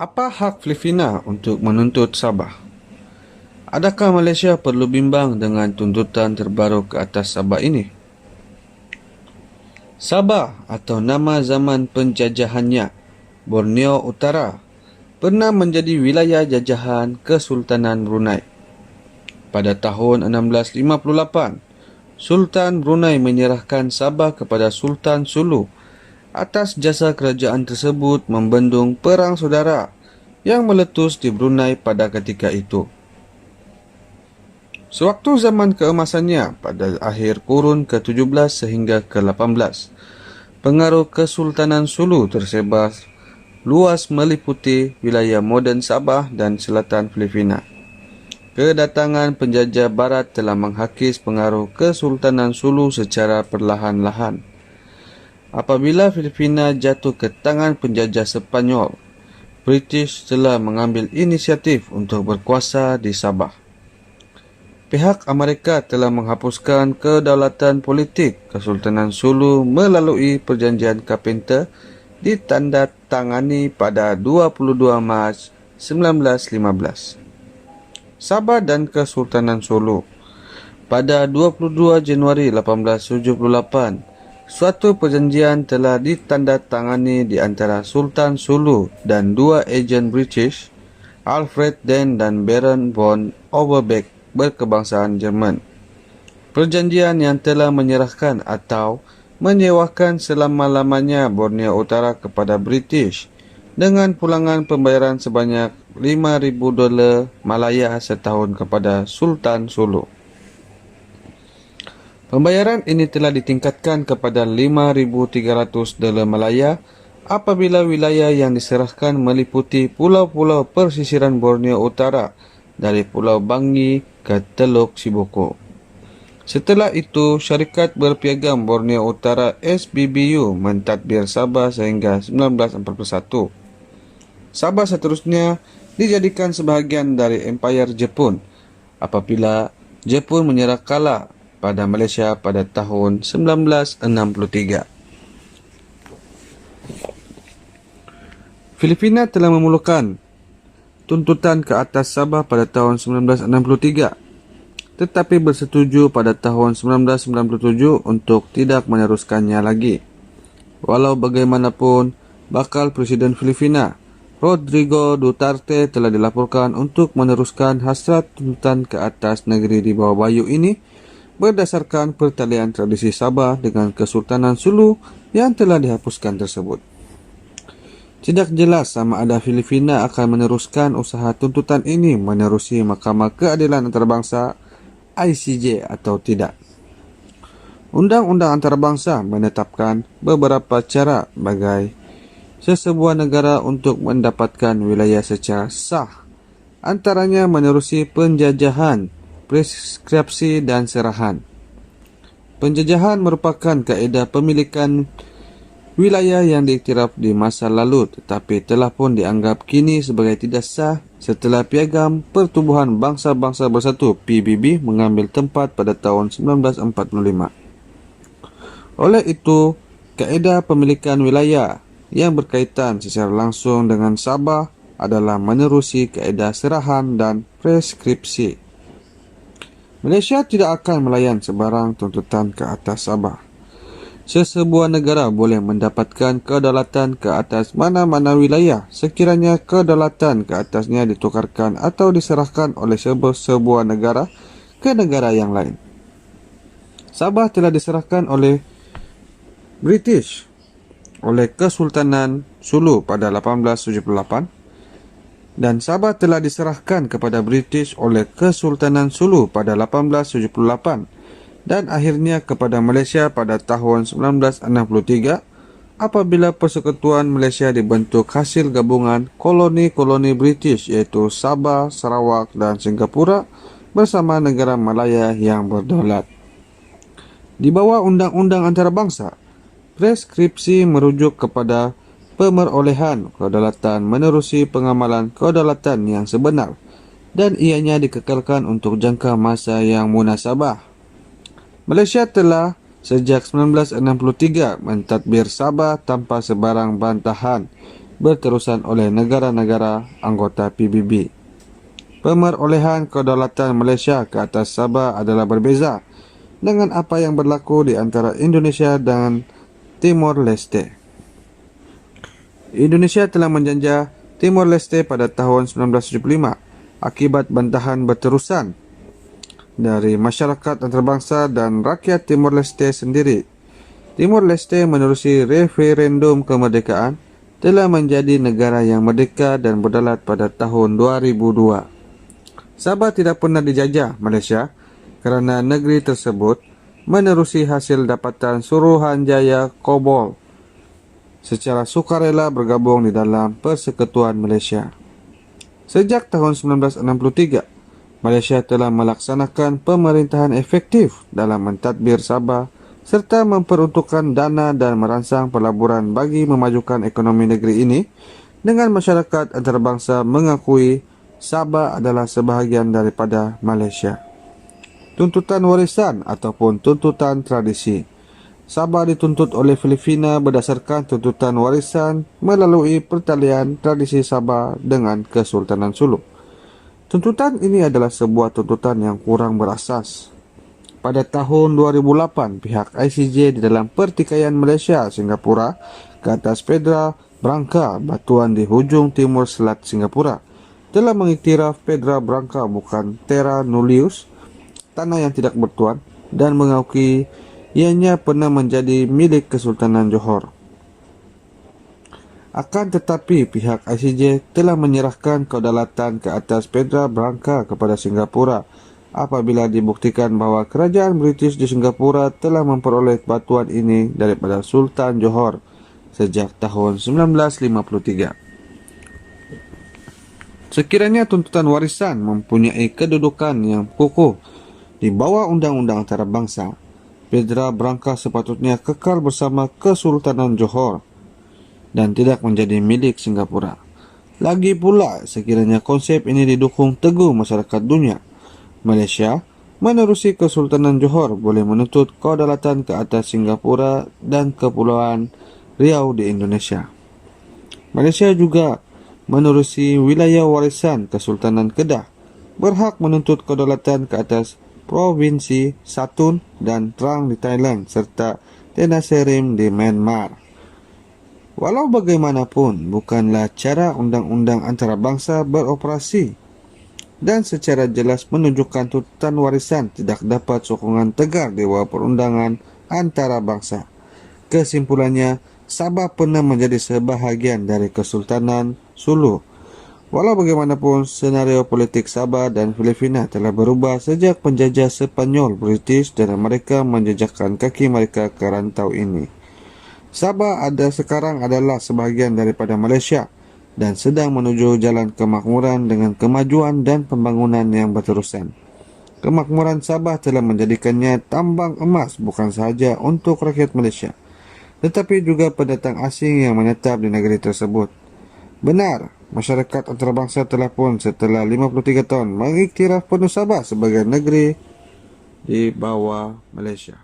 Apa hak Filipina untuk menuntut Sabah? Adakah Malaysia perlu bimbang dengan tuntutan terbaru ke atas Sabah ini? Sabah atau nama zaman penjajahannya, Borneo Utara, pernah menjadi wilayah jajahan Kesultanan Brunei. Pada tahun 1658, Sultan Brunei menyerahkan Sabah kepada Sultan Sulu atas jasa kerajaan tersebut membendung perang saudara yang meletus di Brunei pada ketika itu. Sewaktu zaman keemasannya pada akhir kurun ke-17 sehingga ke-18, pengaruh Kesultanan Sulu tersebar luas meliputi wilayah moden Sabah dan selatan Filipina. Kedatangan penjajah barat telah menghakis pengaruh Kesultanan Sulu secara perlahan-lahan. Apabila Filipina jatuh ke tangan penjajah Sepanyol, British telah mengambil inisiatif untuk berkuasa di Sabah. Pihak Amerika telah menghapuskan kedaulatan politik Kesultanan Sulu melalui Perjanjian Kapenta ditandatangani pada 22 Mac 1915. Sabah dan Kesultanan Sulu. Pada 22 Januari 1878, suatu perjanjian telah ditandatangani di antara Sultan Sulu dan dua ejen British, Alfred Dane dan Baron von Overbeck berkebangsaan Jerman. Perjanjian yang telah menyerahkan atau menyewakan selama-lamanya Borneo Utara kepada British dengan pulangan pembayaran sebanyak $5,000 Malaya setahun kepada Sultan Sulu. Pembayaran ini telah ditingkatkan kepada $5,300 Malaya apabila wilayah yang diserahkan meliputi pulau-pulau persisiran Borneo Utara dari Pulau Bangi ke Teluk Siboko. Setelah itu, Syarikat Berpiagam Borneo Utara SBBU mentadbir Sabah sehingga 1941. Sabah seterusnya dijadikan sebahagian dari Empayar Jepun apabila Jepun menyerah kalah pada Malaysia pada tahun 1963. Filipina telah memulakan tuntutan ke atas Sabah pada tahun 1963, tetapi bersetuju pada tahun 1997 untuk tidak meneruskannya lagi. Walau bagaimanapun, bakal Presiden Filipina, Rodrigo Duterte, telah dilaporkan untuk meneruskan hasrat tuntutan ke atas negeri di bawah bayu ini berdasarkan pertalian tradisi Sabah dengan Kesultanan Sulu yang telah dihapuskan tersebut. Tidak jelas sama ada Filipina akan meneruskan usaha tuntutan ini menerusi Mahkamah Keadilan Antarabangsa ICJ atau tidak. Undang-undang antarabangsa menetapkan beberapa cara bagi sesebuah negara untuk mendapatkan wilayah secara sah, antaranya menerusi penjajahan, preskripsi dan serahan. Penjajahan merupakan kaedah pemilikan wilayah yang diiktiraf di masa lalu tetapi telah pun dianggap kini sebagai tidak sah setelah Piagam Pertubuhan Bangsa-Bangsa Bersatu PBB mengambil tempat pada tahun 1945. Oleh itu, kaedah pemilikan wilayah yang berkaitan secara langsung dengan Sabah adalah menerusi kaedah serahan dan preskripsi. Malaysia tidak akan melayan sebarang tuntutan ke atas Sabah. Sesebuah negara boleh mendapatkan kedaulatan ke atas mana-mana wilayah sekiranya kedaulatan ke atasnya ditukarkan atau diserahkan oleh sebuah negara ke negara yang lain. Sabah telah diserahkan oleh British oleh Kesultanan Sulu pada 1878 dan Sabah telah diserahkan kepada British oleh Kesultanan Sulu pada 1878 dan akhirnya kepada Malaysia pada tahun 1963 apabila Persekutuan Malaysia dibentuk hasil gabungan koloni-koloni British iaitu Sabah, Sarawak dan Singapura bersama negara Malaya yang berdaulat. Di bawah Undang-Undang Antarabangsa, preskripsi merujuk kepada pemerolehan kedaulatan menerusi pengamalan kedaulatan yang sebenar dan ianya dikekalkan untuk jangka masa yang munasabah. Malaysia telah sejak 1963 mentadbir Sabah tanpa sebarang bantahan berterusan oleh negara-negara anggota PBB. Pemerolehan kedaulatan Malaysia ke atas Sabah adalah berbeza dengan apa yang berlaku di antara Indonesia dan Timor Leste. Indonesia telah menjajah Timor Leste pada tahun 1975 akibat bantahan berterusan dari masyarakat antarabangsa dan rakyat Timor Leste sendiri. Timor Leste menerusi referendum kemerdekaan telah menjadi negara yang merdeka dan berdaulat pada tahun 2002. Sabah tidak pernah dijajah Malaysia kerana negeri tersebut menerusi hasil dapatan Suruhanjaya Kobol secara sukarela bergabung di dalam Persekutuan Malaysia. Sejak tahun 1963, Malaysia telah melaksanakan pemerintahan efektif dalam mentadbir Sabah serta memperuntukkan dana dan merangsang pelaburan bagi memajukan ekonomi negeri ini dengan masyarakat antarabangsa mengakui Sabah adalah sebahagian daripada Malaysia. Tuntutan warisan ataupun tuntutan tradisi. Sabah dituntut oleh Filipina berdasarkan tuntutan warisan melalui pertalian tradisi Sabah dengan Kesultanan Sulu. Tuntutan ini adalah sebuah tuntutan yang kurang berasas. Pada tahun 2008, pihak ICJ di dalam pertikaian Malaysia-Singapura ke atas Pedra Branca Batuan di hujung timur selat Singapura telah mengiktiraf Pedra Branca bukan Terra Nullius, tanah yang tidak bertuan, dan mengakui ianya pernah menjadi milik Kesultanan Johor. Akan tetapi, pihak ICJ telah menyerahkan kedaulatan ke atas Pedra Branca kepada Singapura apabila dibuktikan bahawa kerajaan British di Singapura telah memperoleh batuan ini daripada Sultan Johor sejak tahun 1953. Sekiranya tuntutan warisan mempunyai kedudukan yang kukuh di bawah undang-undang antarabangsa, Pedra Branca sepatutnya kekal bersama Kesultanan Johor dan tidak menjadi milik Singapura. Lagi pula, sekiranya konsep ini didukung teguh masyarakat dunia, Malaysia menerusi Kesultanan Johor boleh menuntut kedaulatan ke atas Singapura dan Kepulauan Riau di Indonesia. Malaysia juga menerusi wilayah warisan Kesultanan Kedah berhak menuntut kedaulatan ke atas Provinsi Satun dan Trang di Thailand serta Tenasserim di Myanmar. Walau bagaimanapun, bukanlah cara undang-undang antarabangsa beroperasi dan secara jelas menunjukkan tuntutan warisan tidak dapat sokongan tegar di bawah perundangan antarabangsa. Kesimpulannya, Sabah pernah menjadi sebahagian dari Kesultanan Sulu. Walau bagaimanapun, senario politik Sabah dan Filipina telah berubah sejak penjajah Sepanyol British dan mereka menjejakkan kaki mereka ke rantau ini. Sabah sekarang adalah sebahagian daripada Malaysia dan sedang menuju jalan kemakmuran dengan kemajuan dan pembangunan yang berterusan. Kemakmuran Sabah telah menjadikannya tambang emas bukan sahaja untuk rakyat Malaysia, tetapi juga pendatang asing yang menetap di negeri tersebut. Benar, masyarakat antarabangsa telah pun setelah 53 tahun mengiktiraf penuh Sabah sebagai negeri di bawah Malaysia.